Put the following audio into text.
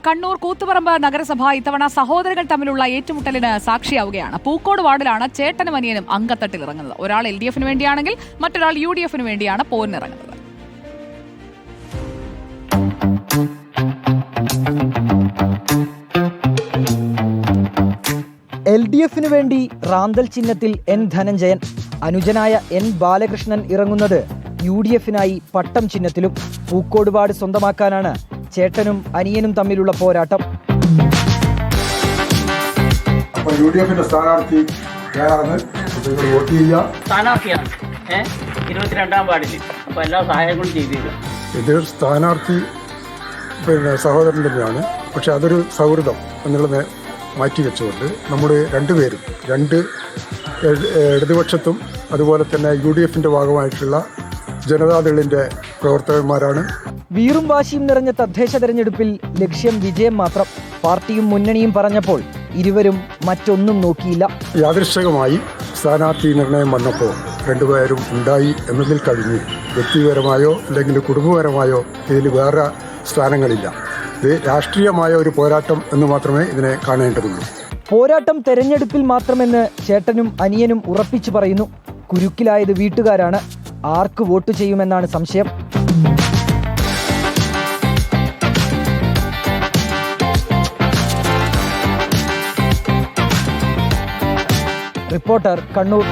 കണ്ണൂർ കൂത്തുപറമ്പ് നഗരസഭ ഇത്തവണ സഹോദരങ്ങൾ തമ്മിലുള്ള ഏറ്റുമുട്ടലിന് സാക്ഷിയാവുകയാണ്. പൂക്കോട് വാർഡിലാണ് ചേട്ടനും അനിയനും അങ്കത്തട്ടിൽ ഇറങ്ങുന്നത്. ഒരാൾ LDF-ന് വേണ്ടിയാണെങ്കിൽ മറ്റൊരാൾ UDF-ന് വേണ്ടിയാണ് പോരിനിറങ്ങുന്നത്. LDF-ന് വേണ്ടി റാന്തൽ ചിഹ്നത്തിൽ N ധനഞ്ജയൻ, അനുജനായ N ബാലകൃഷ്ണൻ ഇറങ്ങുന്നത് UDF-നായി പട്ടം ചിഹ്നത്തിലും. പൂക്കോട് വാർഡ് സ്വന്തമാക്കാനാണ് ചേട്ടനും അനിയനും തമ്മിലുള്ള പോരാട്ടം. UDF-ന്റെ സ്ഥാനാർത്ഥി വോട്ട് ചെയ്യുക. സ്ഥാനാർത്ഥിയാണ് 22ാം വാർഡിൽ. അപ്പോൾ എല്ലാ സഹായങ്ങളും ചെയ്തില്ല. ഇത് സ്ഥാനാർത്ഥി സഹോദരൻ തന്നെയാണ്. പക്ഷെ അതൊരു സൗഹൃദം എന്നുള്ളത് മാറ്റിവെച്ചുകൊണ്ട് നമ്മൾ രണ്ടുപേരും രണ്ട് ഇടതുപക്ഷത്തും അതുപോലെ തന്നെ UDF-ന്റെ ഭാഗമായിട്ടുള്ള ജനതാദളിന്റെ പ്രവർത്തകന്മാരാണ്. വീറും വാശിയും നിറഞ്ഞ തദ്ദേശ തെരഞ്ഞെടുപ്പിൽ ലക്ഷ്യം വിജയം മാത്രം. പാർട്ടിയും മുന്നണിയും പറഞ്ഞപ്പോൾ ഇരുവരും മറ്റൊന്നും നോക്കിയില്ല. യാദൃശ്ചികമായി സ്ഥാനാർത്ഥി നിർണയം വന്നപ്പോൾ രണ്ടുപേരും ഉണ്ടായി എന്നതിൽ കഴിഞ്ഞ് വ്യക്തിപരമായോ അല്ലെങ്കിൽ കുടുംബപരമായോ ഇതിൽ വേറെ സ്ഥാനങ്ങളില്ല. ഇത് രാഷ്ട്രീയമായ ഒരു പോരാട്ടം എന്ന് മാത്രമേ ഇതിനെ കാണേണ്ടതുള്ളൂ. പോരാട്ടം തെരഞ്ഞെടുപ്പിൽ മാത്രമെന്ന് ചേട്ടനും അനിയനും ഉറപ്പിച്ചു പറയുന്നു. കുരുക്കിലായത് വീട്ടുകാരാണ്. ആർക്ക് വോട്ട് ചെയ്യുമെന്നാണ് സംശയം. റിപ്പോർട്ടർ, കണ്ണൂർ.